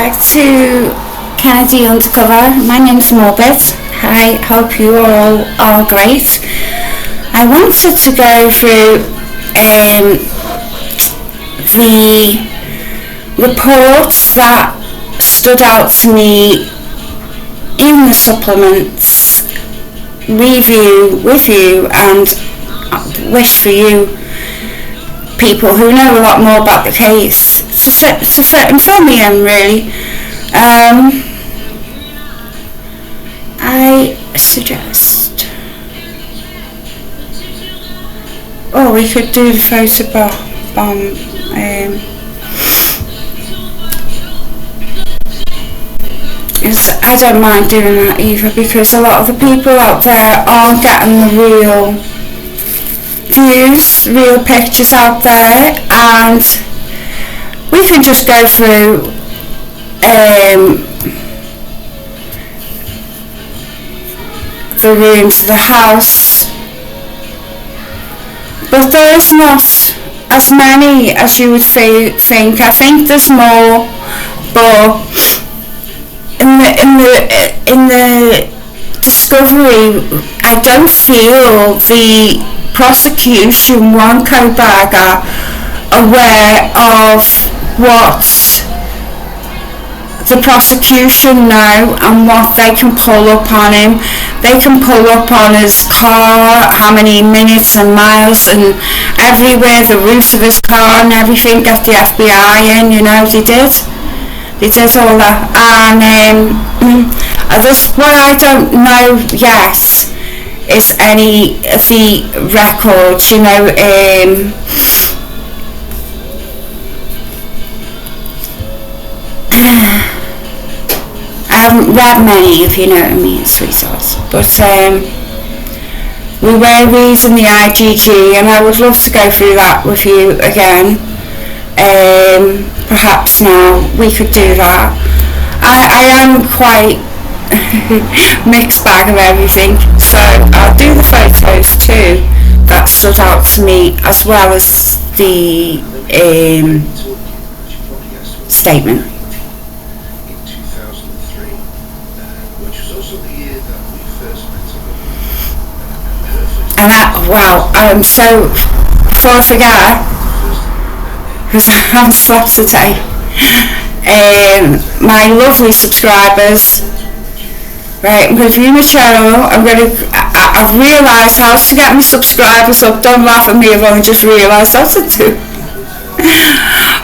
back to Kennedy Undercover. My name's Morbid. I hope you all are great. I wanted to go through the reports that stood out to me in the supplements review with you, and wish for you people who know a lot more about the case to fill me in, really. I suggest, we could do the photo bomb. I don't mind doing that either, because a lot of the people out there aren't getting the real views, real pictures out there, and we can just go through the rooms of the house, but there's not as many as you would think. I think there's more, but in the discovery, I don't feel the prosecution won't go back aware of what the prosecution know and what they can pull up on him. They can pull up on his car, how many minutes and miles and everywhere, the route of his car and everything, get the FBI in, they did all that. And this, what I don't know yet is any of the records, I haven't read many, if you know what I mean, sweetheart, but we were reading the IDG, and I would love to go through that with you again. Perhaps now we could do that. I am quite mixed bag of everything, so I'll do the photos too that stood out to me, as well as the statement. And I'm so, before I forget, because I haven't slept today, my lovely subscribers, right, I'm going to view my channel, I've realised how to get my subscribers up. Don't laugh at me, I've only just realised how to do.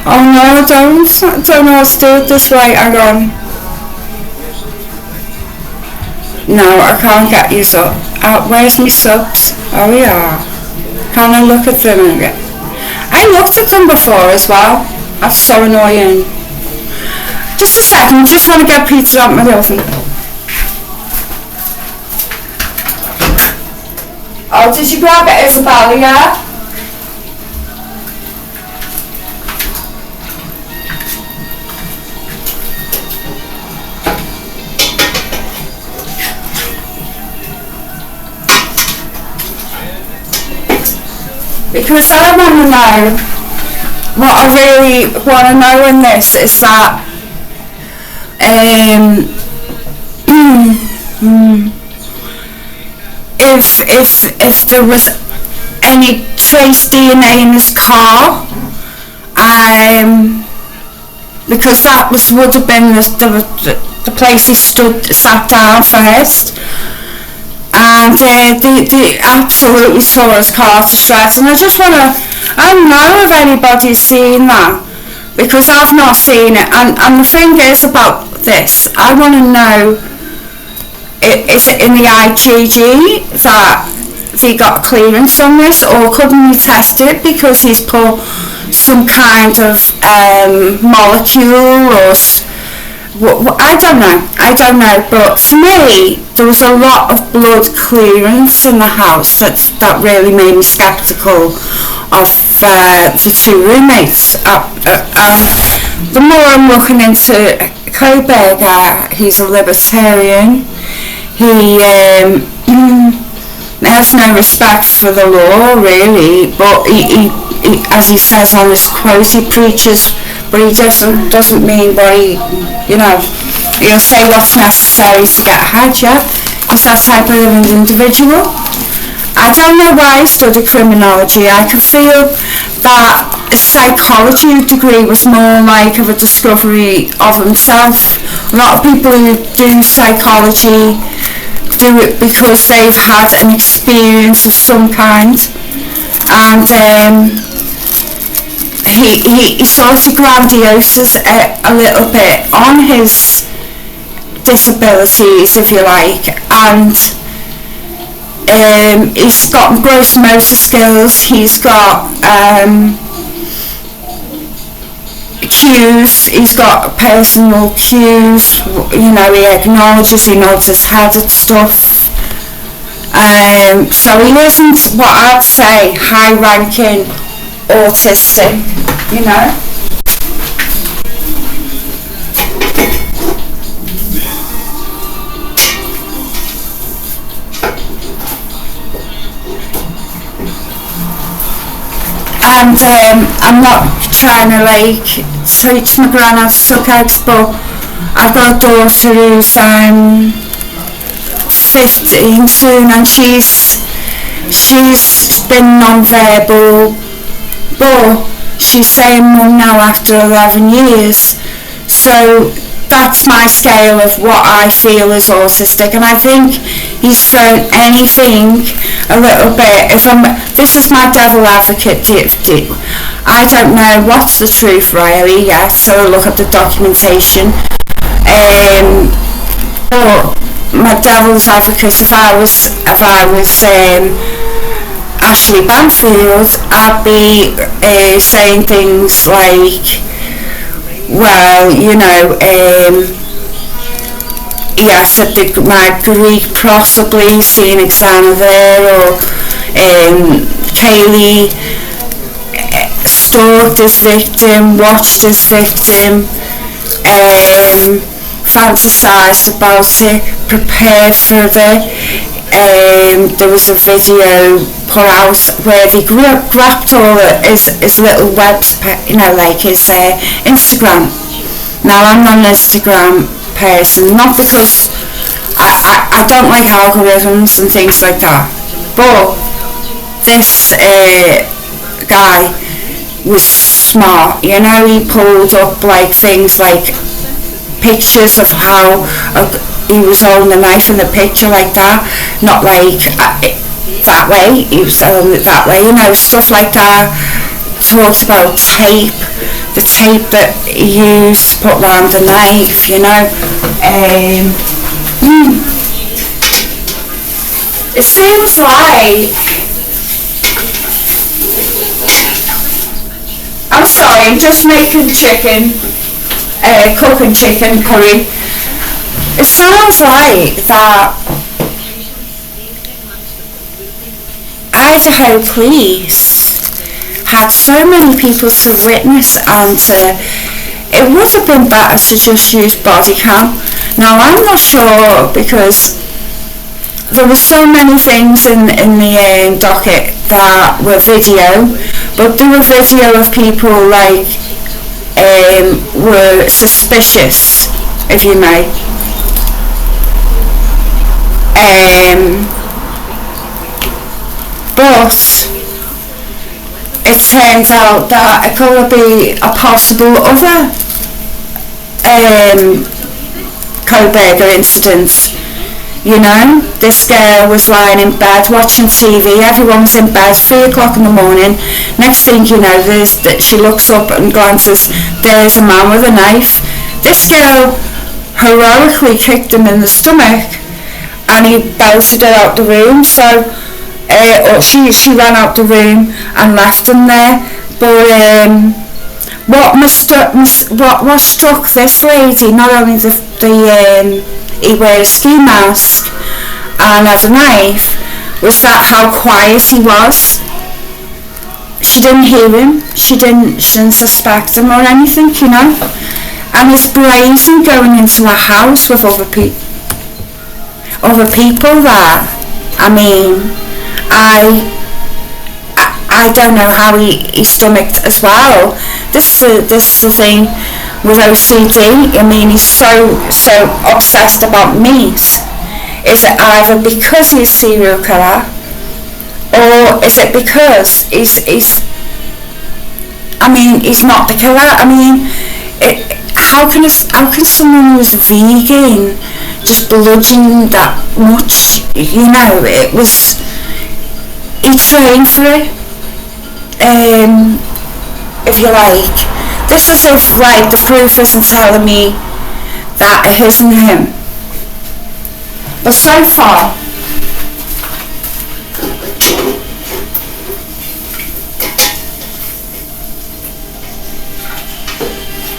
Oh no, I don't know how to do it this way. Hang on. No, I can't get you up. Where's my subs? Oh yeah. Can I look at them again? I looked at them before as well. That's so annoying. Just a second, I just want to get pizza out my oven. Oh, did you grab it, Isabella, yeah? Because I want to know, what I really want to know in this is that if there was any trace DNA in his car, because that would have been the place he sat down first. And they absolutely tore his car to shreds, and I don't know if anybody's seen that, because I've not seen it, and the thing is about this, I want to know, is it in the IGG that they got clearance on this, or couldn't we test it because he's put some kind of molecule or I don't know, but for me there was a lot of blood clearance in the house that really made me sceptical of the two roommates. The more I'm looking into Coburg, he's a libertarian. He has no respect for the law, really, but he as he says on his quote, he preaches but he doesn't mean what he'll say what's necessary to get ahead, yeah, because that type of an individual. I don't know why I studied criminology. I could feel that a psychology degree was more like of a discovery of himself. A lot of people who do psychology do it because they've had an experience of some kind, and he sort of grandioses a little bit on his disabilities, if you like, and he's got gross motor skills, he's got cues, he's got personal cues, he acknowledges, he nods his head at stuff, so he isn't what I'd say high ranking autistic, and I'm not trying to teach my gran how to suck eggs, but I've got a daughter who's 15 soon, and she's been non-verbal, but she's saying mum now after 11 years, so that's my scale of what I feel is autistic, and I think he's thrown anything a little bit. This is my devil advocate, I don't know what's the truth really yet, so look at the documentation, but my devil's advocate, if I was Ashley Banfield, I'd be saying things like, well, yes, I did my Greek possibly, seen exam there, or Kaylee stalked his victim, watched his victim, fantasised about it, prepared for it. There was a video put out where they grabbed all his little webs, like his Instagram. Now, I'm not an Instagram person, not because I don't like algorithms and things like that, but this guy was smart, he pulled up things like pictures of how he was holding a knife in the picture like that, not that way, he was holding it that way, stuff like that. Talks about the tape that he used to put around the knife, it seems like, I'm sorry, I'm just making chicken, cooking chicken curry. It sounds like that IDAHO police had so many people to witness, and it would have been better to just use body cam. Now, I'm not sure, because there were so many things in the docket that were video, but there were video of people were suspicious, if you may. But it turns out that it could be a possible other Coburger incident. This girl was lying in bed watching TV, everyone was in bed, 3 o'clock in the morning. Next thing you know, she looks up and glances, there's a man with a knife. This girl heroically kicked him in the stomach, and he belted her out the room, so she ran out the room and left him there. But what struck this lady, not only he wear a ski mask and had a knife, was that how quiet he was. She didn't hear him, she didn't suspect him or anything, and his brazen going into a house with other people there. I mean, I don't know how he stomached as well this is the thing with OCD. I mean, he's so obsessed about meat. Is it either because he's a serial killer, or is it because he's I mean, he's not the killer? I mean, how can someone who's vegan just bludgeon that much? You know, he trained for it. If you like, this is if like the proof isn't telling me that it isn't him. But so far,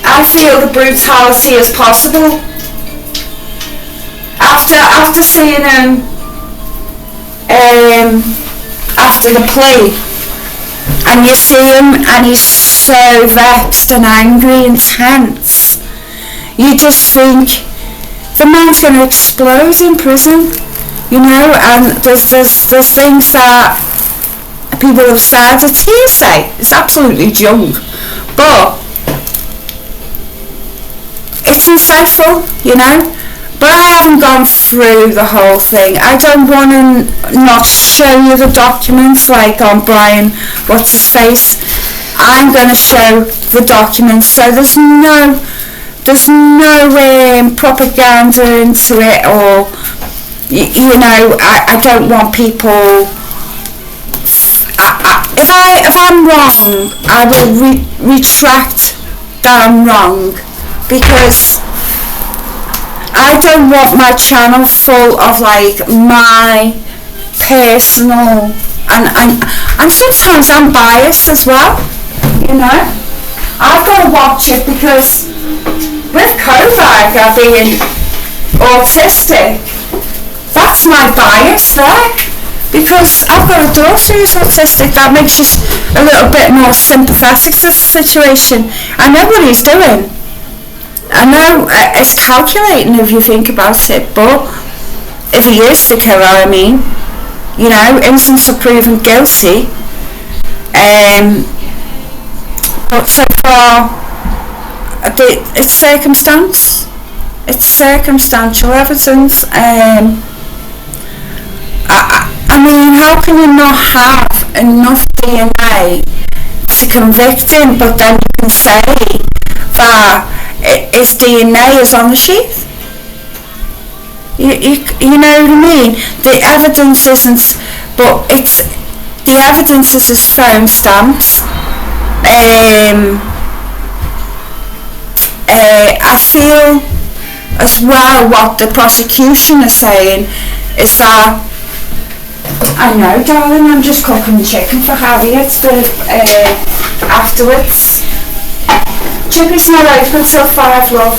I feel the brutality is possible. After seeing him after the play, and you see him and he's so vexed and angry and tense, you just think the man's going to explode in prison, you know. And there's things that people have said, it's hearsay, it's absolutely junk, but it's insightful, you know. But I haven't gone through the whole thing. I don't want to not show you the documents like on Brian what's his face. I'm going to show the documents, so there's no propaganda into it, or you know, I don't want people. If I'm wrong, I will retract that I'm wrong, because I don't want my channel full of like my personal, and sometimes I'm biased as well, you know. I've got to watch it because with COVID being autistic, that's my bias there, because I've got a daughter who's autistic. That makes you a little bit more sympathetic to the situation. I know what he's doing. I know it's calculating if you think about it, but if he is the killer, I mean, you know, innocents are proven guilty. But so far, it's circumstance. It's circumstantial evidence. I mean, how can you not have enough DNA to convict him, but then you can say that his DNA is on the sheath? You know what I mean? The evidence isn't, but the evidence is his phone stamps. I feel as well what the prosecution is saying is that, I know, darling, I'm just cooking the chicken for Harriet for afterwards. Chicken's not open till 5, love.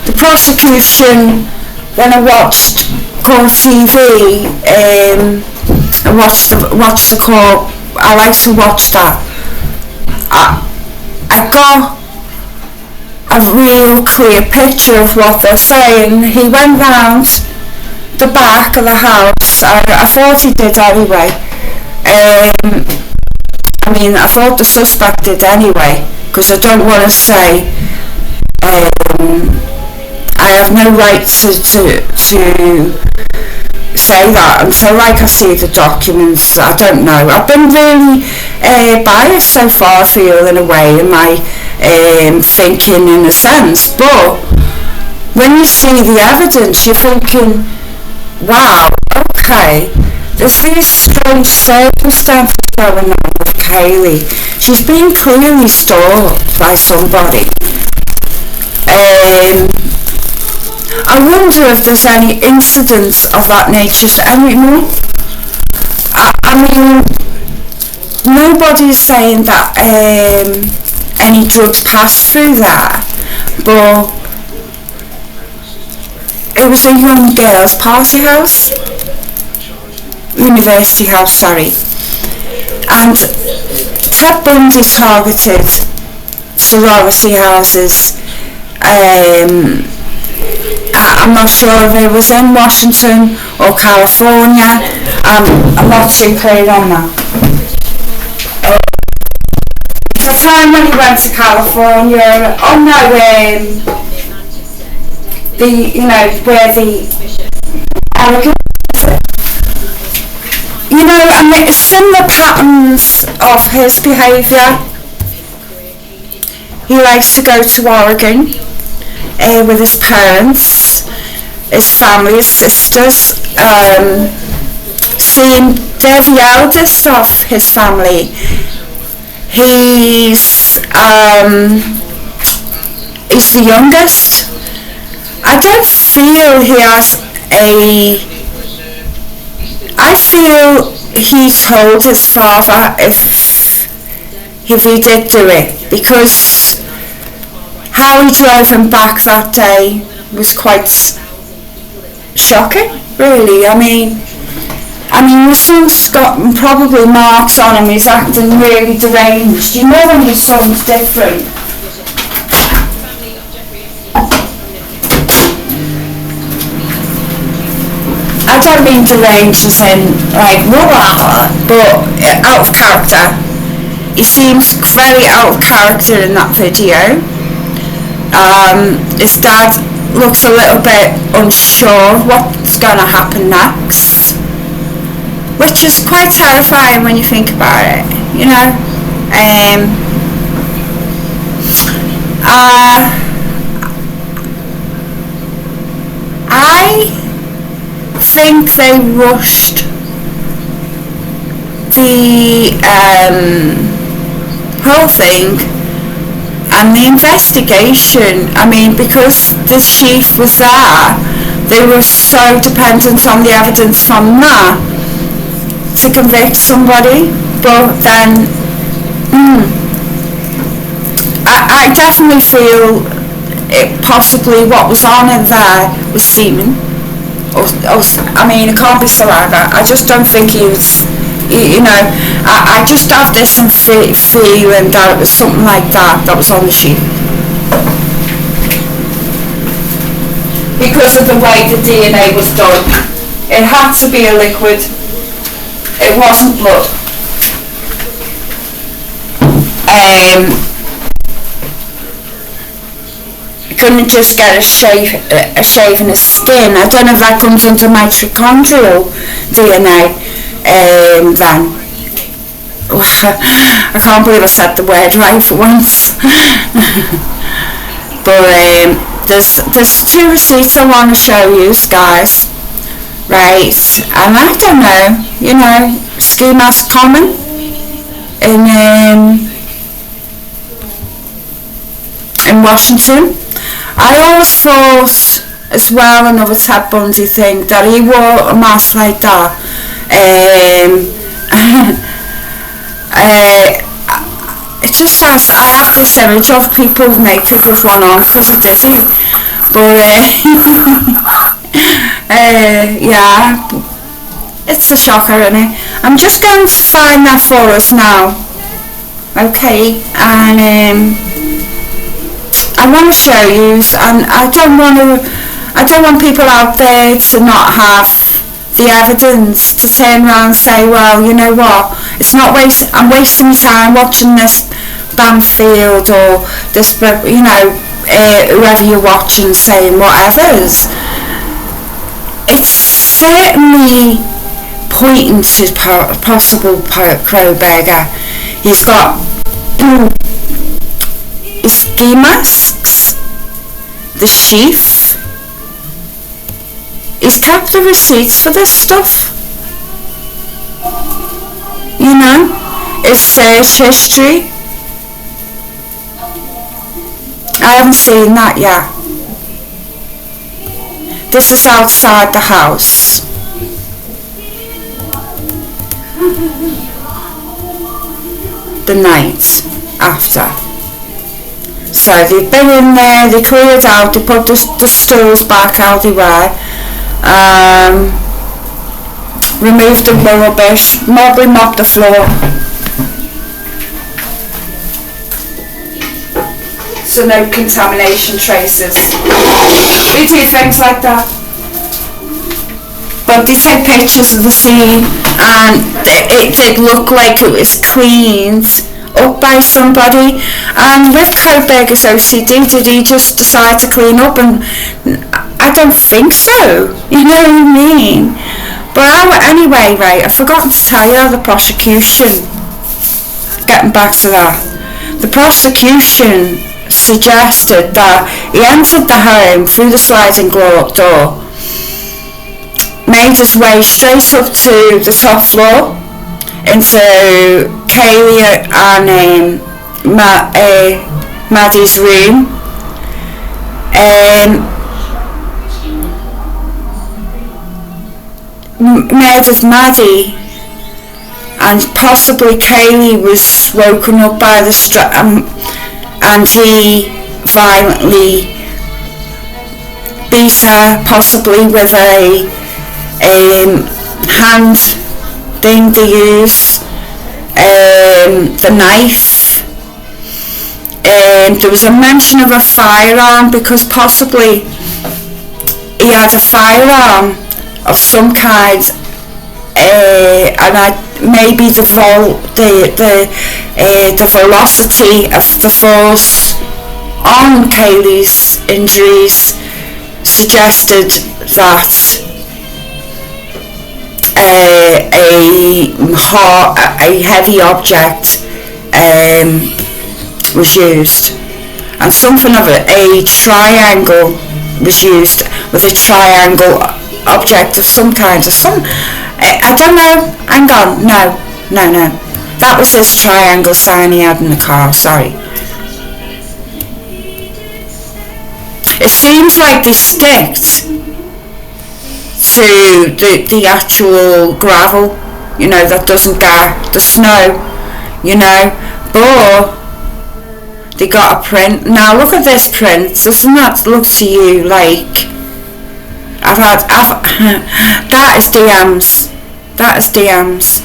The prosecution, when I watched court TV, I watched the court. I like to watch that. I got a real clear picture of what they're saying. He went round the back of the house. I thought he did anyway. I mean, I thought the suspect did anyway, because I don't want to say I have no right to say that until like I see the documents. I don't know. I've been really biased so far, I feel, in a way, in my thinking, in a sense, but when you see the evidence you're thinking, wow, okay, there's these strange circumstances going on with Kaylee. She's been clearly stalked by somebody. I wonder if there's any incidents of that nature anymore. I mean, nobody's saying that any drugs passed through there, but it was a young girls' party house, university house, sorry, and Ted Bundy targeted sorority houses, I'm not sure if it was in Washington or California. I'm not too clear on that. The time when he went to California, where the arrogance, and similar patterns of his behaviour. He likes to go to Oregon with his parents, his family, his sisters, seeing they're the eldest of his family. He's the youngest. I don't feel he has I feel he told his father if he did do it, because how he drove him back that day was quite shocking, really. I mean, your son's got probably marks on him, he's acting really deranged. You know when your son's different. I don't mean deranged as in like, but out of character. He seems very out of character in that video. His dad looks a little bit unsure what's going to happen next, which is quite terrifying when you think about it, I think they rushed the whole thing and the investigation. Because the chief was there, they were so dependent on the evidence from that to convict somebody. But then I definitely feel it possibly what was on it there was semen. It can't be saliva. I just don't think he was, I just have this feeling that it was something like that was on the sheet. Because of the way the DNA was done, it had to be a liquid. It wasn't blood. Couldn't just get a shave in his skin. I don't know if that comes under mitochondrial DNA. Then I can't believe I said the word right for once. But there's two receipts I want to show you guys, right? And I don't know, ski mask common in Washington. I always thought as well, another Ted Bundy thing, that he wore a mask like that. It just has, I have this image of people naked with one on because of Dizzy. But yeah, it's a shocker, isn't it? I'm just going to find that for us now. Okay, and I want to show you, and I don't want people out there to not have the evidence to turn around and say, well, you know what, I'm wasting my time watching this Banfield or this, whoever you're watching saying whatever's. It's certainly pointing to possible Kroberger. He's got his ski masks, the sheath. He's kept the receipts for this stuff. His search history. I haven't seen that yet. This is outside the house. The night after. So they've been in there, they cleared out, they put the stools back how they were, removed the rubbish, mopped the floor. so no contamination traces. We do things like that. But they take pictures of the scene, and it did look like it was cleaned up by somebody. And with Coburger's OCD, did he just decide to clean up? And I don't think so, you know what I mean? But anyway, right, I've forgotten to tell you the prosecution, getting back to that, the prosecution suggested that he entered the home through the sliding door, made his way straight up to the top floor into Kaylee and Maddie's room, murdered Maddie, and possibly Kaylee was woken up by the and he violently beat her, possibly with a hand thing they use, the knife. There was a mention of a firearm, because possibly he had a firearm of some kind, and maybe the velocity of the force on Kaylee's injuries suggested that a heavy object was used, and something of a triangle was used, with a triangle object of some kind, I don't know, hang on, no, that was his triangle sign he had in the car, sorry. It seems like they sticked to the actual gravel, you know, that doesn't get the snow, you know, but they got a print. Now look at this print, doesn't that look to you like that is DMs.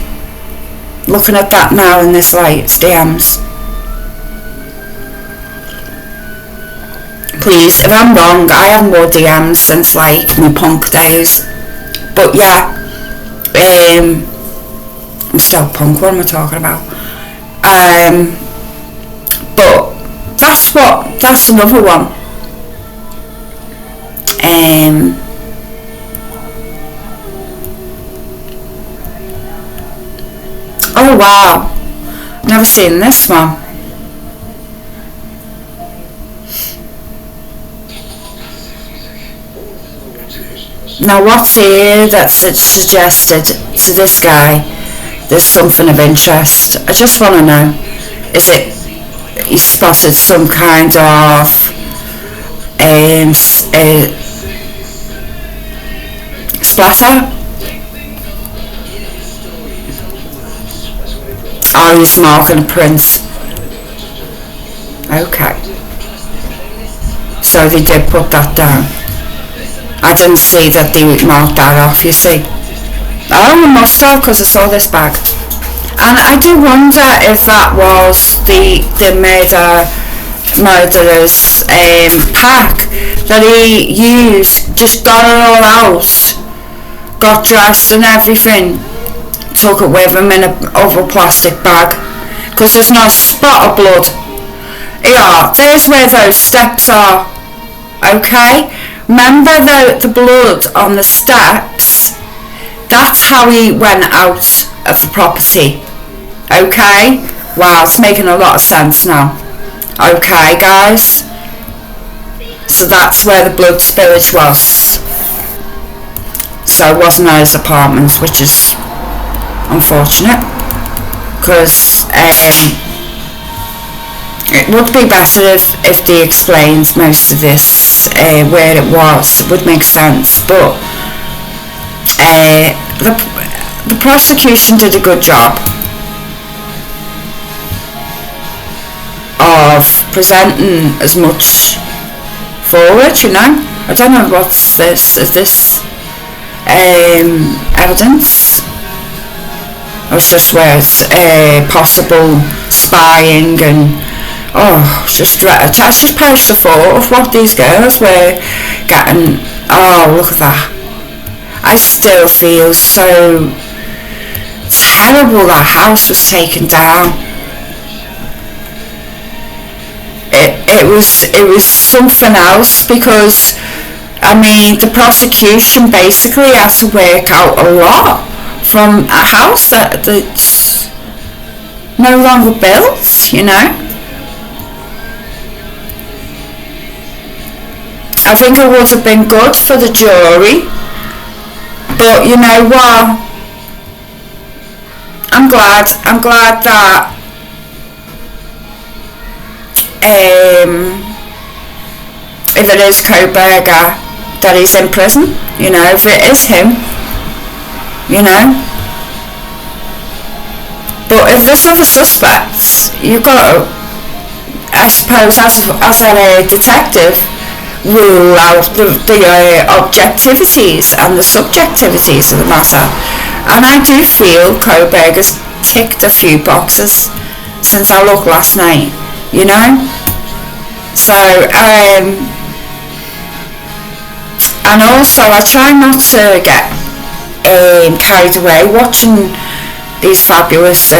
Looking at that now in this light, it's DMs. Please, if I'm wrong, I have more DMs since like my punk days. But yeah, I'm still punk, what am I talking about? But that's another one. Oh wow, never seen this one. Now what's here that's suggested to this guy there's something of interest? I just want to know, is it he spotted some kind of splatter? Or he's marking a print? Okay. So they did put that down. I didn't see that they marked that off, you see. Oh, I must have, because I saw this bag. And I do wonder if that was the murderer's pack that he used, just got it all out, got dressed and everything, took it with him in a plastic bag, because there's not a spot of blood. Yeah, there's where those steps are. Okay, remember the blood on the steps? That's how he went out of the property. Okay, wow, it's making a lot of sense now. Okay guys, so that's where the blood spillage was. So it wasn't at his apartment, which is unfortunate, because it would be better if they explained most of this, where it was. It would make sense, but the prosecution did a good job of presenting as much forward, you know. I don't know what's this, is this evidence? Or it's just where it's possible spying and oh, just I just perish the thought of what these girls were getting. Oh, look at that. I still feel so terrible that house was taken down. It was something else, because I mean the prosecution basically had to work out a lot from a house that's no longer built, you know. I think it would have been good for the jury, but you know what, I'm glad that if it is Koberger, that he's in prison, you know, if it is him, you know. But if there's other suspects, you've got to, I suppose, as a detective, rule out the objectivities and the subjectivities of the matter. And I do feel Koberger's ticked a few boxes since I looked last night, you know. So and also I try not to get carried away watching these fabulous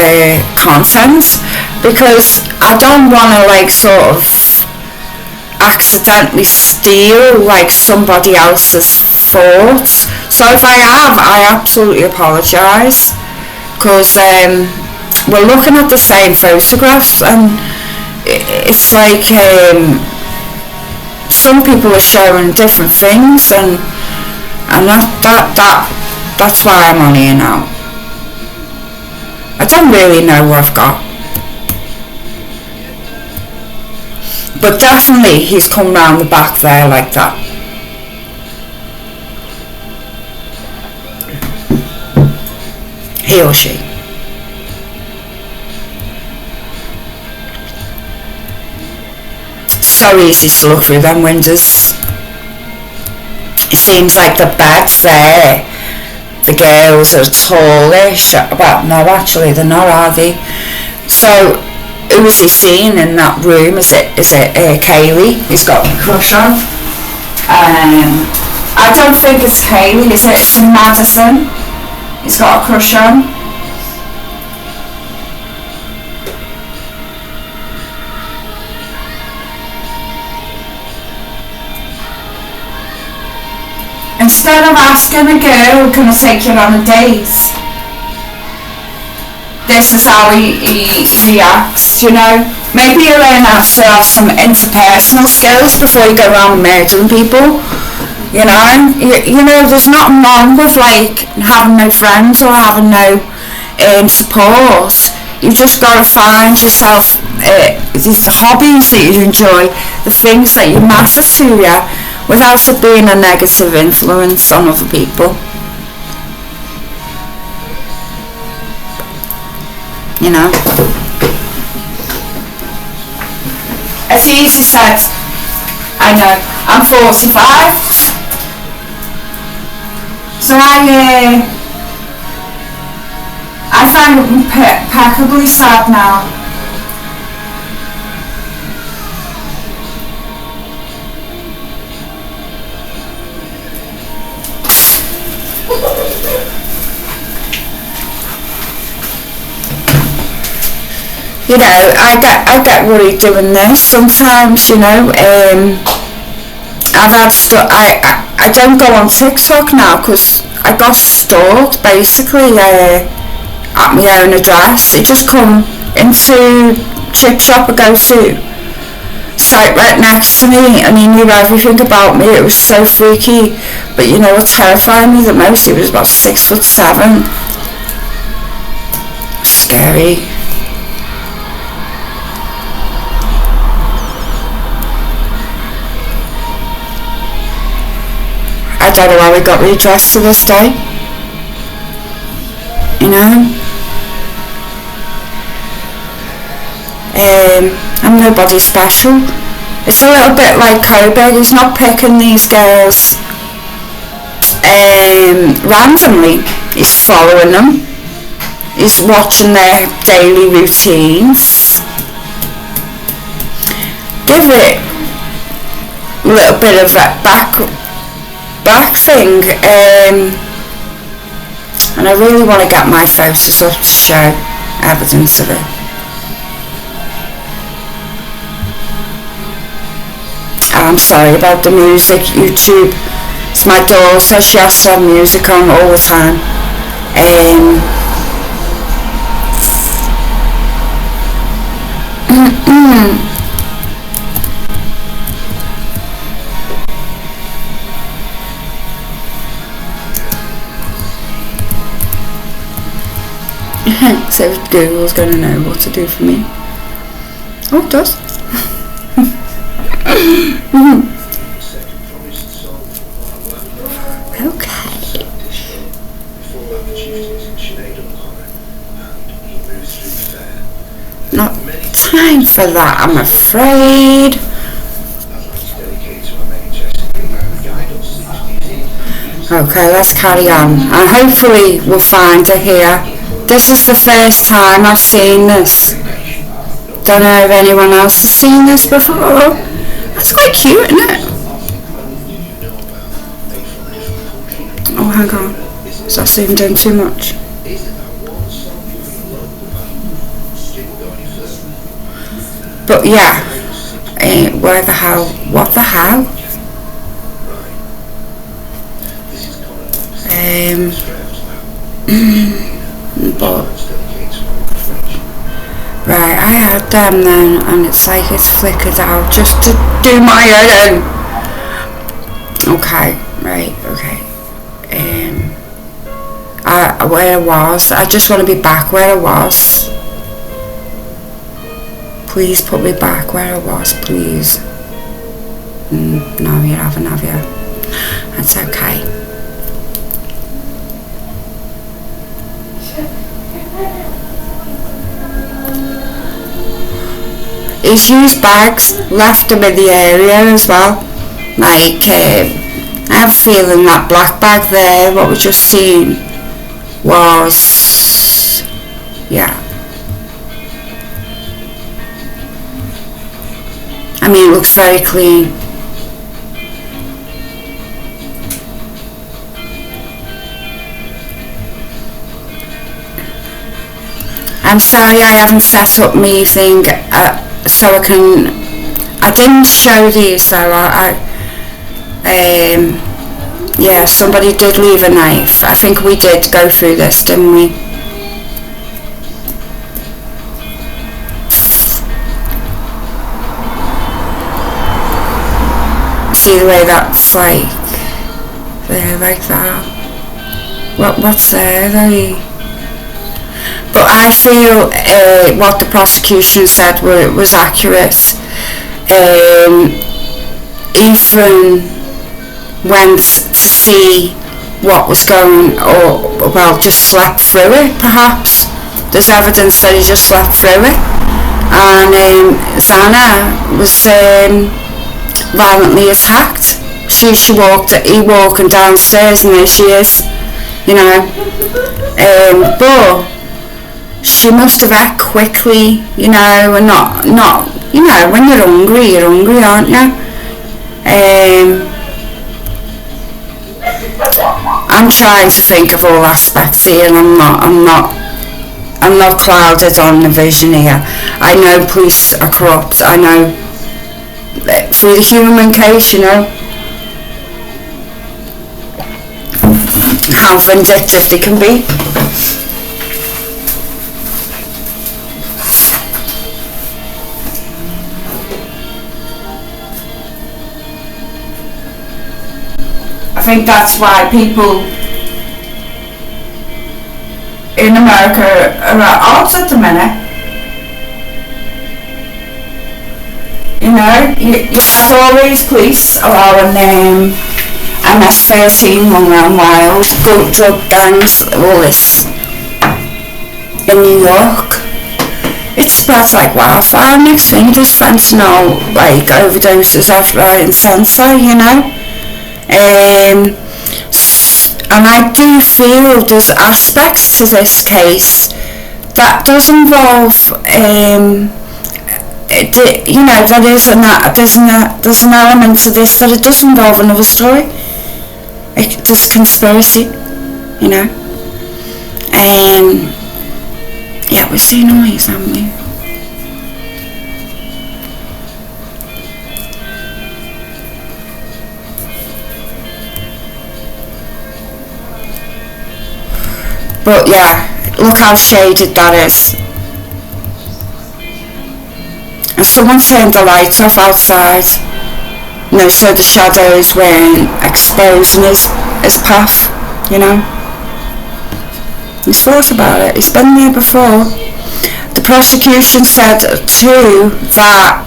contents, because I don't want to like sort of accidentally steal like somebody else's thoughts. So if I have, I absolutely apologise, because we're looking at the same photographs, and it's like some people are showing different things, and that's why I'm on here now. I don't really know what I've got, but definitely he's come round the back there like that. He or she. So easy to look through them windows. It seems like the beds there, the girls are tallish. Well, no, actually they're not, are they? So who is he seeing in that room? Is it Kaylee? He's got a crush on. I don't think it's Kaylee. Is it Madison? He's got a crush on. Instead of asking a girl, can I take you on a date? This is how he reacts, you know. Maybe you learn how to have some interpersonal skills before you go around murdering people, you know. You know, there's nothing wrong with like having no friends or having no support. You've just got to find yourself these hobbies that you enjoy, the things that you matter to you, without it being a negative influence on other people. You know, it's easy said. I know. I'm 45, so I find it impeccably sad now. You know, I get worried doing this sometimes. You know, I've had I don't go on TikTok now because I got stalked basically at my own address. It just come into chip shop I go to, site right next to me, and he knew everything about me. It was so freaky. But you know what terrified me the most? He was about 6'7". Scary. I don't know how we got redressed to this day. You know? I'm nobody special. It's a little bit like Koberger. He's not picking these girls randomly. He's following them. He's watching their daily routines. give it a little bit of that back thing, and I really want to get my photos up to show evidence of it. I'm sorry about the music, YouTube. It's my daughter, she has some music on all the time. So Google's going to know what to do for me. Oh, it does. Okay. Not time for that, I'm afraid. Okay, let's carry on, and hopefully we'll find her here. This is the first time I've seen this. Don't know if anyone else has seen this before. That's quite cute, isn't it? Oh, hang on. Is that zoomed in too much? But yeah, where the hell? What the hell? But right, I had them then, and it's like it's flickered out just to do my editing. Okay, right, okay. Where I was, I just want to be back where I was. Please put me back where I was, please. No, you haven't, have you? That's okay. He's used bags, left them in the area as well. Like, I have a feeling that black bag there, what we just seen, was, yeah. I mean, it looks very clean. I'm sorry I haven't set up me thing so I didn't show these, so yeah, somebody did leave a knife. I think we did go through this, didn't we? See the way that's like there, like that. What's there though? But I feel what the prosecution said was accurate. Ethan went to see what was going, or well, just slept through it. Perhaps there's evidence that he just slept through it. And Zana was violently attacked. He walking downstairs, and there she is. You know, but she must have acted quickly, you know, and not, you know, when you're hungry, aren't you? I'm trying to think of all aspects here, and I'm not clouded on the vision here. I know police are corrupt. I know through the human case, you know, how vindictive they can be. I think that's why people in America are at odds at the minute. You know, you have all these police allowing MS-13 run around wild, drug gangs, all this in New York. It spreads like wildfire. Next thing, there's fentanyl, like overdoses left, right and centre, you know. And I do feel there's aspects to this case that does involve you know, there's an element to this that it does involve another story. There's conspiracy, you know. Yeah, we've seen all these, haven't we? But yeah, look how shaded that is. And someone turned the lights off outside, you know, so the shadows weren't exposing his path, you know. He's thought about it, he's been there before. The prosecution said too that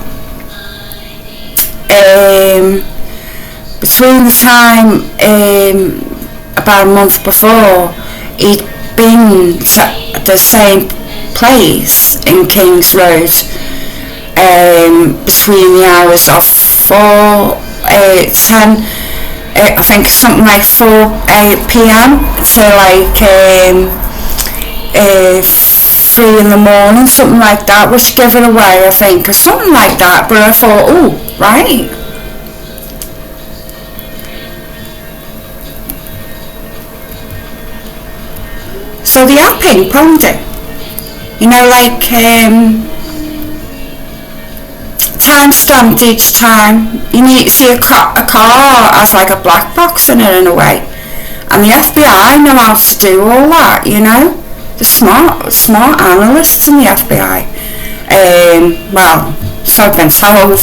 between the time about a month before, he'd been to the same place in King's Road between the hours of 10, I think something like 4 p.m. to like 3 in the morning, something like that, which gave it away, I think, or something like that. But I thought, oh, right. So they are ping-ponged it, you know, like time-stamped each time. You need to see a car as like a black box in it, in a way, and the FBI know how to do all that, you know. The smart analysts in the FBI. Well, so I've been told.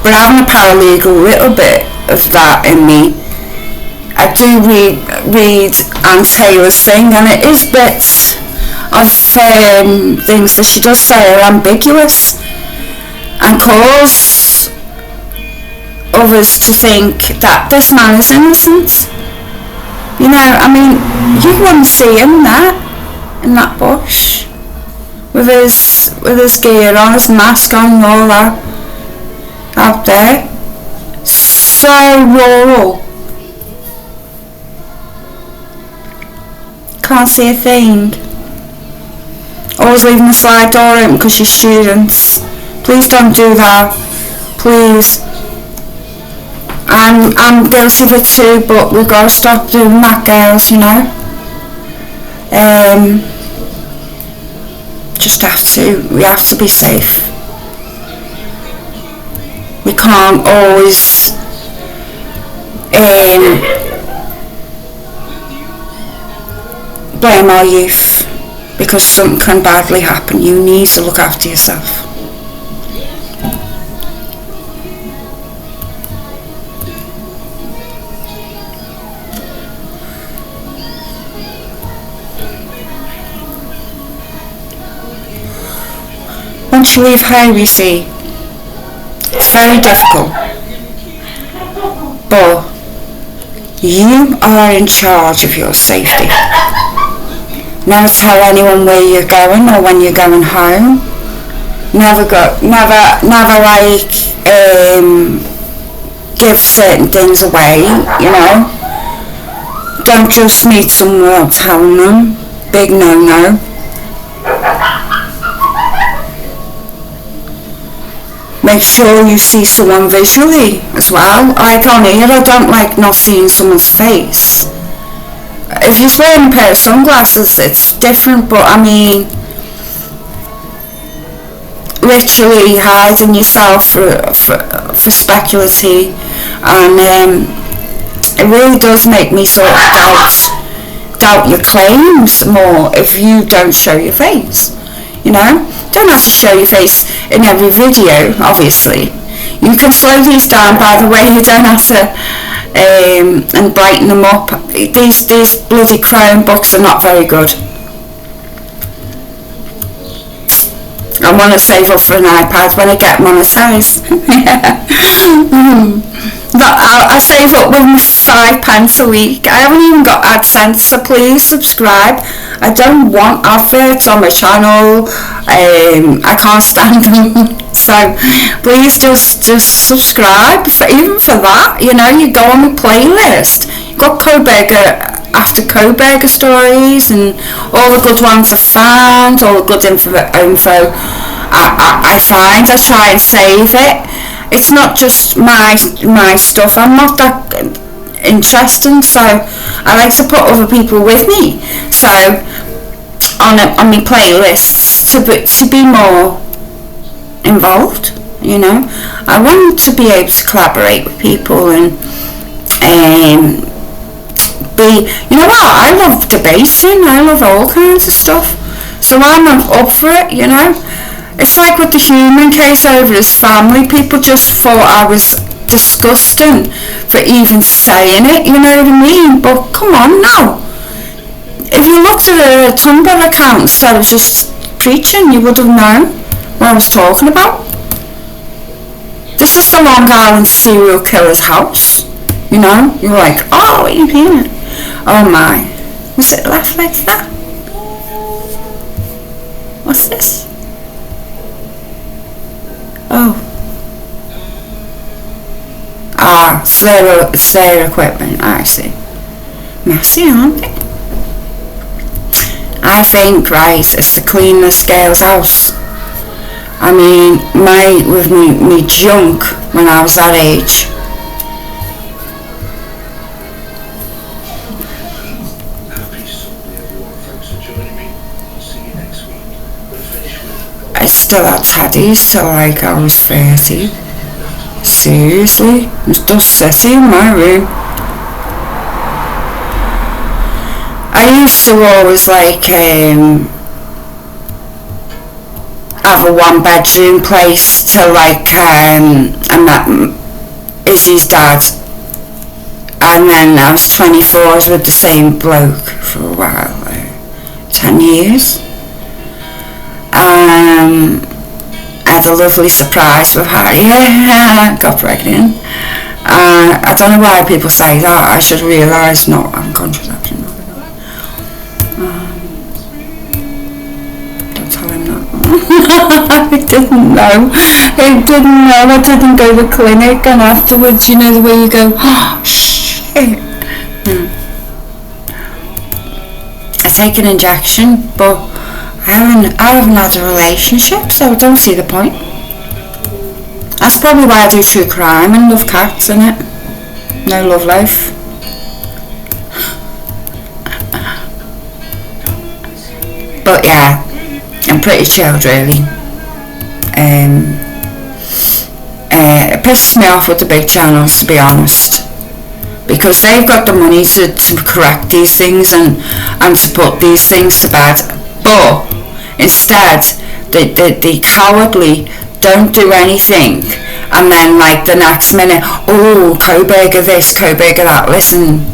But I'm a paralegal, a little bit of that in me. I do read Anne Taylor's thing, and it is bits of things that she does say are ambiguous and cause others to think that this man is innocent. You know, I mean, you wouldn't see him there in that bush with his gear on, his mask on, and all that out there. So rural. Can't see a thing. Always leaving the slide door open because you're students. Please don't do that. Please. I'm guilty of it too, but we've got to stop doing that, girls, you know. We have to be safe. We can't always blame our youth because something can badly happen. You need to look after yourself. Once you leave home, you see, it's very difficult, but you are in charge of your safety. Never tell anyone where you're going or when you're going home. Never like give certain things away, you know. Don't just meet someone without telling them. Big no-no. Make sure you see someone visually as well. Like on here, I don't like not seeing someone's face. If you're wearing a pair of sunglasses, it's different, but I mean, literally hiding yourself for speculative, and it really does make me sort of doubt your claims more if you don't show your face, you know. Don't have to show your face in every video, obviously. You can slow these down, by the way. You don't have to and brighten them up. These bloody Chromebooks are not very good. I want to save up for an iPad when I get monetized. But I save up with my 5 pence a week. I haven't even got AdSense, so please subscribe. I don't want adverts on my channel. I can't stand them. So please just subscribe. Even for that, you know, you go on my playlist. You've got Coburger after Coburger stories and all the good ones I found, all the good info I find. I try and save it. It's not just my stuff. I'm not that interesting, so I like to put other people with me. So on my playlists to be more involved. You know, I want to be able to collaborate with people and be. You know what? I love debating. I love all kinds of stuff. So I'm up for it. You know. It's like with the human case over his family. People just thought I was disgusting for even saying it, you know what I mean? But come on now. If you looked at a Tumblr account instead of just preaching, you would have known what I was talking about. This is the Long Island serial killer's house. You know? You're like, oh, what are you doing? Oh my. Was it laugh like that? What's this? Oh. Ah, it's their equipment. I see. Messy, aren't they? I think, right, it's the cleanest girl's house. I mean, with me junk when I was that age. I still had teddies till like I was 30. Seriously? There's dust city in my room. I used to always like have a 1-bedroom place till like I met Izzy's dad, and then I was 24. I was with the same bloke for a while, 10 years. I had a lovely surprise with her. Yeah, got pregnant. I don't know why people say that. I should realise not having contraception. Don't tell him that. I didn't know. I didn't go to the clinic, and afterwards, you know the way you go, oh shit. I take an injection, but I haven't had a relationship, so I don't see the point. That's probably why I do true crime and love cats, innit? No love life. But yeah, I'm pretty chilled really. It pisses me off with the big channels, to be honest, because they've got the money to correct these things and to put these things to bed. But instead, they cowardly don't do anything, and then like the next minute, oh, Coburger this, Coburger that. Listen,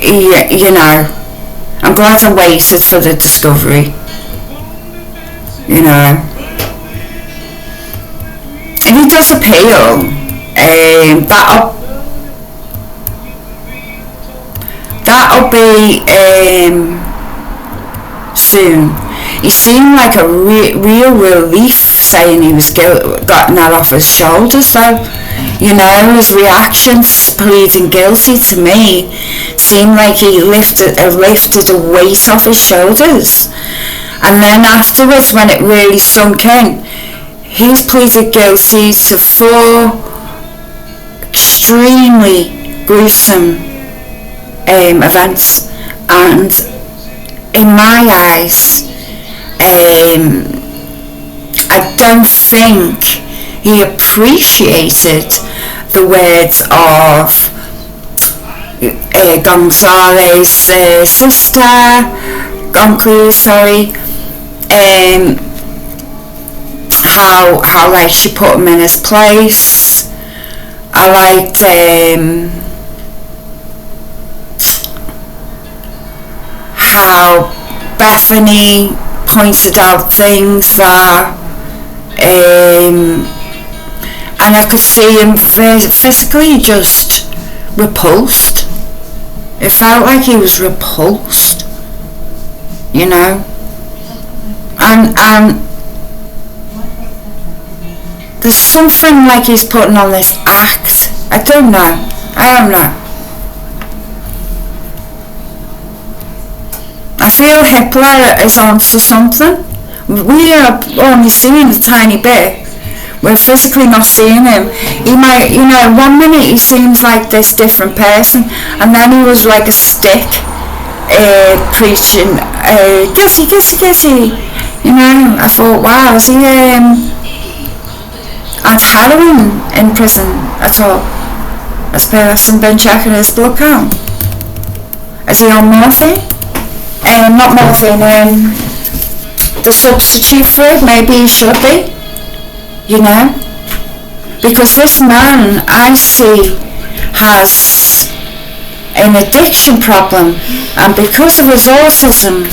you know, I'm glad I waited for the discovery. You know, if he does appeal, that'll be soon. He seemed like a real relief saying he was gotten that off his shoulders, though. You know, his reactions pleading guilty to me seemed like he lifted a weight off his shoulders. And then afterwards, when it really sunk in, he's pleaded guilty to 4 extremely gruesome events, and in my eyes, I don't think he appreciated the words of Gonzalez's sister, Goncalves, sorry, how like she put him in his place. I liked how Bethany pointed out things that, and I could see him physically just repulsed. It felt like he was repulsed, you know, and there's something like he's putting on this act. I don't know. I feel Hitler is onto something. We are only seeing a tiny bit. We're physically not seeing him. He might, you know, 1 minute he seems like this different person, and then he was like a stick, preaching, guilty. You know, I thought, wow, has he had heroin in prison at all? Has person been checking his blood count? Is he on morphine? Not morphine, the substitute for it, maybe he should be, you know, because this man I see has an addiction problem, and because of his autism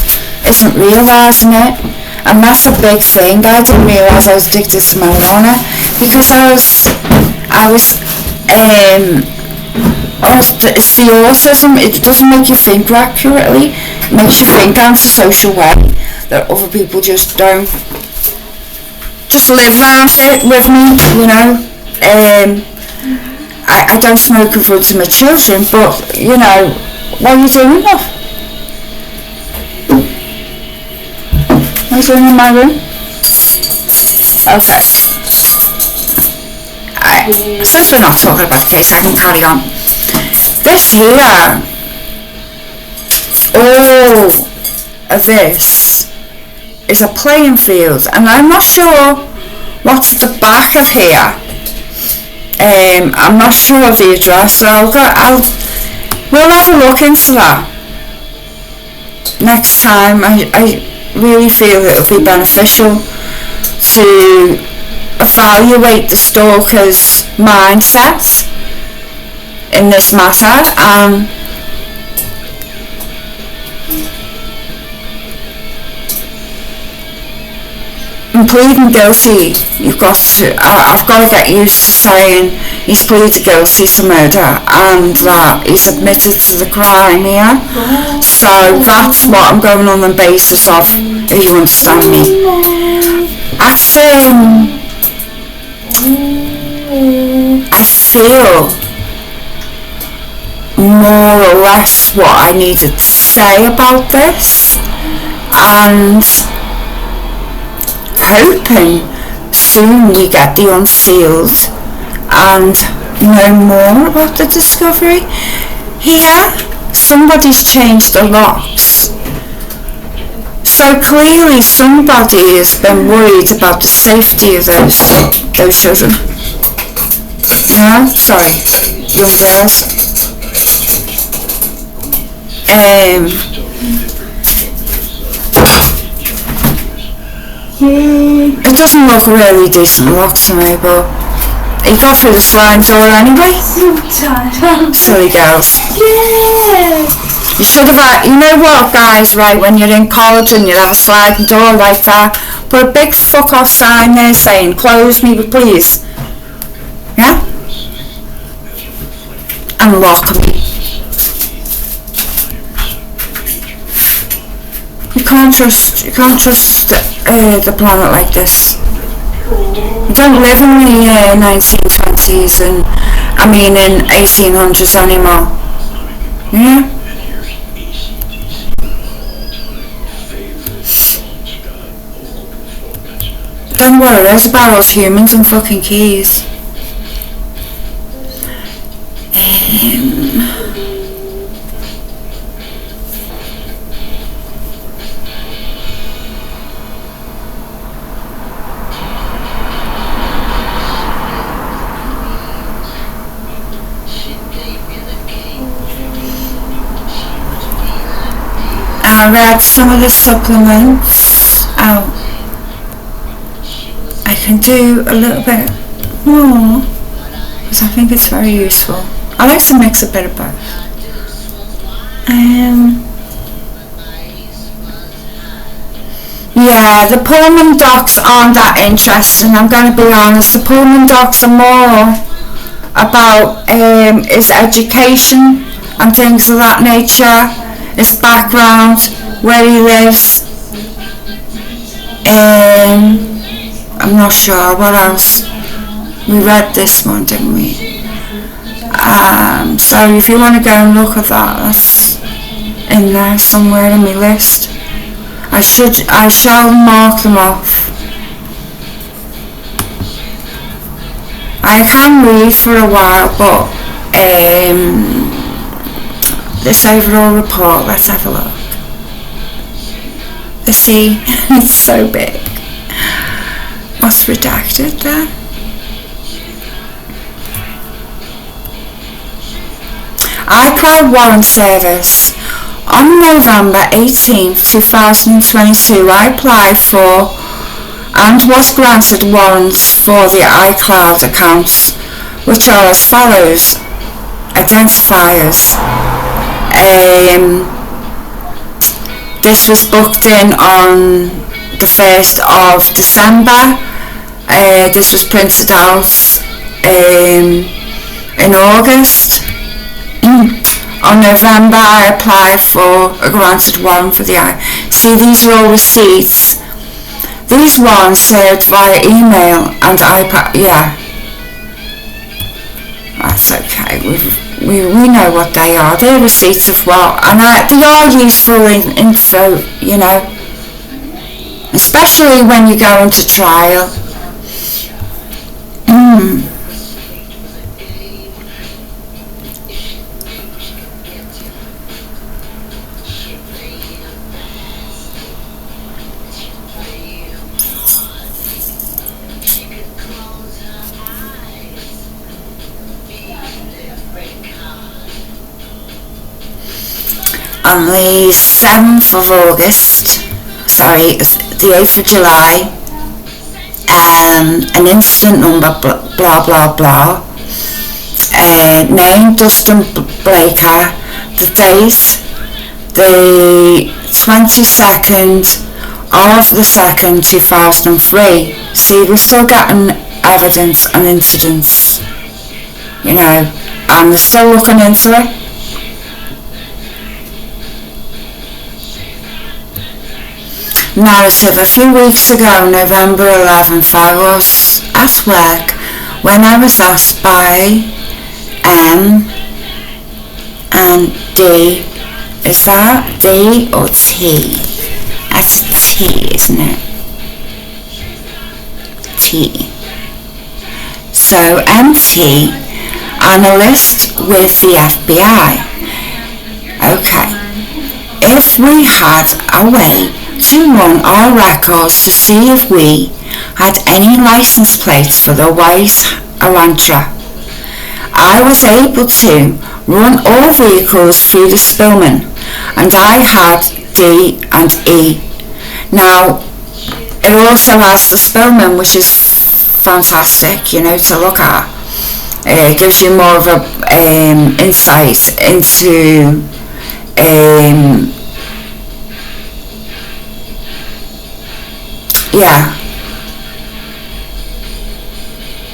isn't realising it, and that's a big thing. I didn't realise I was addicted to marijuana because it's the autism. It doesn't make you think accurately. It makes you think antisocial way that other people just don't. Just live around it with me, you know. I don't smoke in front of my children, but you know, what are you doing there? What are you doing in my room? Okay. Since we're not talking about the case, I can carry on. This here, all of this is a playing field, and I'm not sure what's the back of here. I'm not sure of the address, so we'll have a look into that next time. I really feel it will be beneficial to evaluate the stalker's mindset in this matter, and pleading guilty, I've got to get used to saying he's pleaded guilty to murder and that he's admitted to the crime here. So that's what I'm going on the basis of, if you understand me. I feel more or less what I needed to say about this, and hoping soon we get the unsealed and know more about the discovery. Here, somebody's changed the locks. So clearly somebody has been worried about the safety of those children. No, sorry, young girls. It doesn't look a really decent lock to me, but he got through the slime door anyway. Silly girls. Yeah. You should have had, you know what guys, right, when you're in college and you have a sliding door like that, put a big fuck off sign there saying, close me please. Yeah? And lock me. You can't trust the planet like this. You don't live in the 1920s and in 1800s anymore. Yeah? Don't worry, there's about us humans and fucking keys. I read some of the supplements out. I can do a little bit more because I think it's very useful. I like to mix a bit of both. Yeah, Yeah, the Pullman docs aren't that interesting, I'm going to be honest. The Pullman docs are more about his education and things of that nature, his background, where he lives. I'm not sure what else. We read this one, didn't we? So if you want to go and look at that, that's in there somewhere in my list. I shall mark them off. I can read for a while, but this overall report, let's have a look. See, it's so big. What's redacted there? iCloud warrant service. On November 18, 2022, I applied for and was granted warrants for the iCloud accounts, which are as follows. Identifiers. This was booked in on the 1st of December. This was printed out in August. On November, I applied for a granted warrant for the See, these are all receipts. These warrants served via email and iPad. Yeah, that's okay. We know what they are. They're receipts of what, and they are useful info, you know, especially when you go into trial. On the 7th of August, sorry, the 8th of July, an incident number, blah blah blah, name Dustin Blaker, the date, the 22nd of the 2nd, 2003. See, we're still getting evidence and incidents, you know, and they're still looking into it. Narrative. A few weeks ago, November 11th, I was at work when I was asked by M and D. Is that D or T? That's T, isn't it? T. So MT, analyst with the FBI. Okay. If we had a way to run our records to see if we had any license plates for the white Elantra, I was able to run all vehicles through the Spillman, and I had D and E. Now, it also has the Spillman, which is fantastic, you know, to look at. It gives you more of a insight into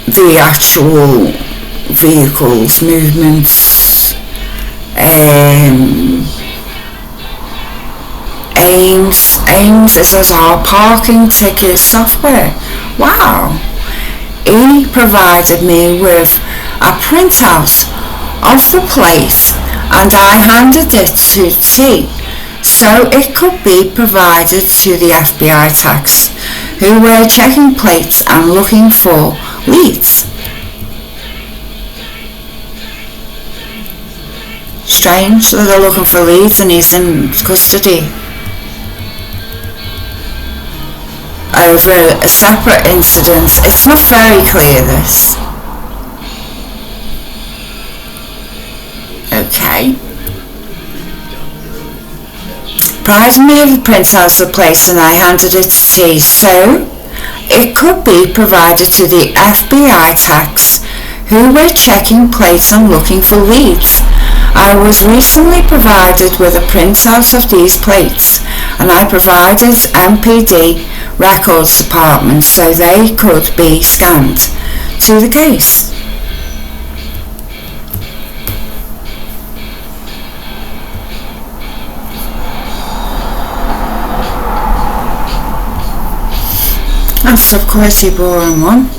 the actual vehicles, movements, AIMS is as our parking ticket software. Wow. He provided me with a printout of the plate and I handed it to T so it could be provided to the FBI techs who were checking plates and looking for leads. Strange that they're looking for leads and he's in custody over a separate incident. It's not very clear, this. Okay. Provided me with a printout of the place and I handed it to T so it could be provided to the FBI techs who were checking plates and looking for leads. I was recently provided with a printout of these plates and I provided MPD records department so they could be scanned to the case. That's of course the boring one.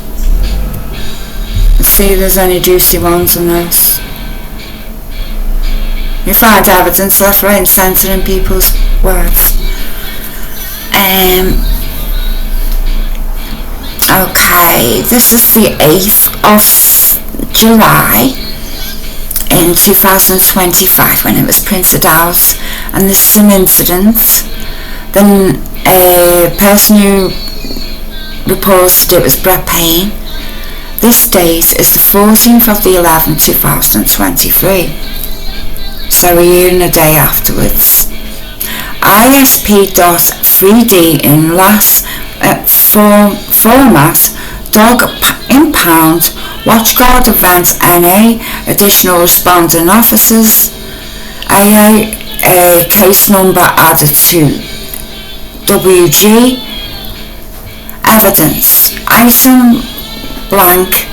Let's see if there's any juicy ones in this. You find evidence left, right and centre in people's words. Okay, this is the 8th of July in 2025 when it was printed out, and there's some incidents. Then a person who reported it was Brett Payne. This date is the 14th of the 11th 2023, so a year and a day afterwards. ISP.3D in LAS format, dog in pound, watchguard event NA, additional responding officers, AA, case number added to WG, evidence, item blank,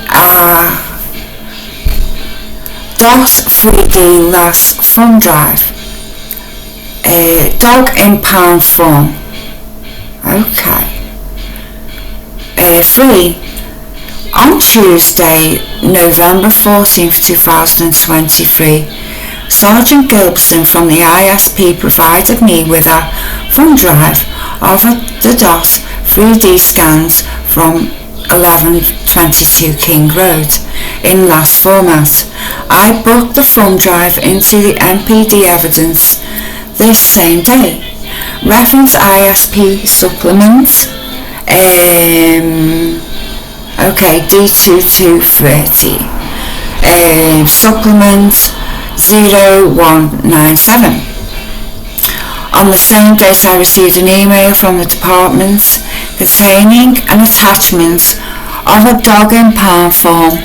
.3D LAS thumb drive, dog in pound form. Okay. 3. On Tuesday, November 14th, 2023, Sergeant Gilbson from the ISP provided me with a thumb drive of the DOS 3D scans from 1122 King Road in LAS format. I booked the thumb drive into the MPD evidence this same day. Reference ISP supplement, D2230, supplement 0197. On the same date I received an email from the department containing an attachment of a dog in pound form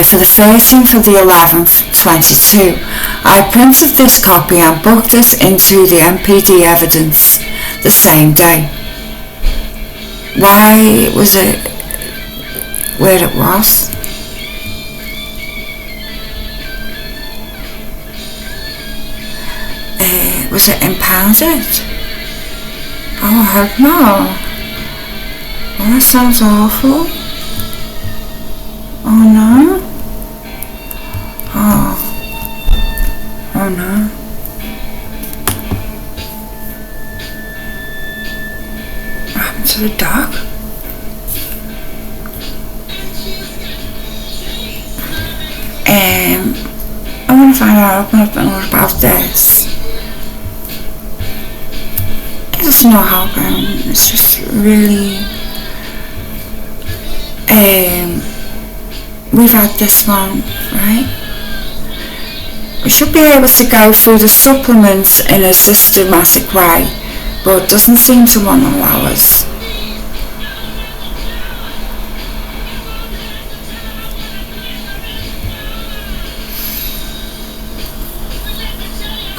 for the 13th of the 11th 22. I printed this copy and booked it into the MPD evidence the same day. Why was it where it was? Was it impounded? Oh, I hope not. Oh, that sounds awful. Oh no. Oh no. What happened to the dog? I want to find out a bit more about this. It's not helping. It's just really. We've had this one, right? We should be able to go through the supplements in a systematic way, but it doesn't seem to want to allow us.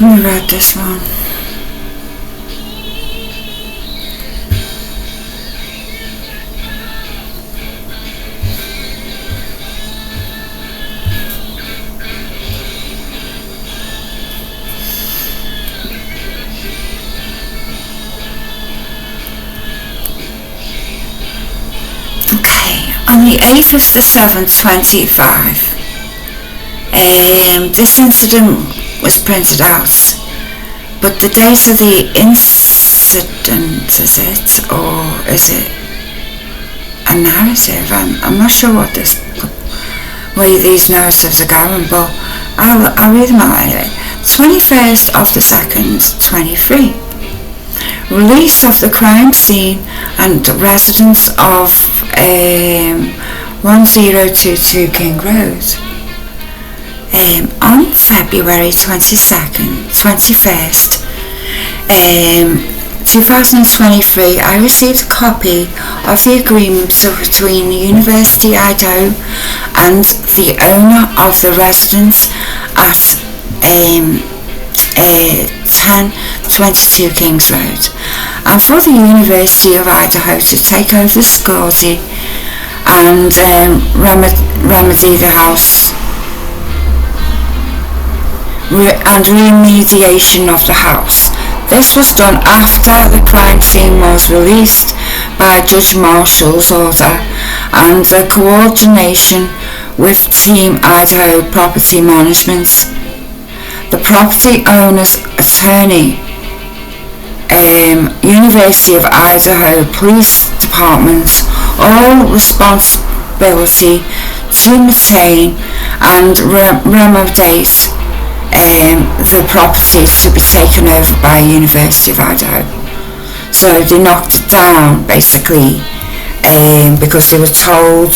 We read this one. On the 8th of the 7th, 25, this incident was printed out, but the date of the incident, is it, or is it a narrative? I'm not sure what way these narratives are going, but I'll read them out anyway. 21st of the 2nd, 23. Release of the crime scene and residents of 1022 King Road. On February 21st, 2023, I received a copy of the agreement between the University IDAHO and the owner of the residence at 1022 Kings Road, and for the University of Idaho to take over the security and remedy the house and remediation of the house. This was done after the crime scene was released by Judge Marshall's order and the coordination with Team Idaho Property Management, the property owner's attorney, University of Idaho Police Department, all responsibility to maintain and remediate the properties to be taken over by University of Idaho. So they knocked it down basically because they were told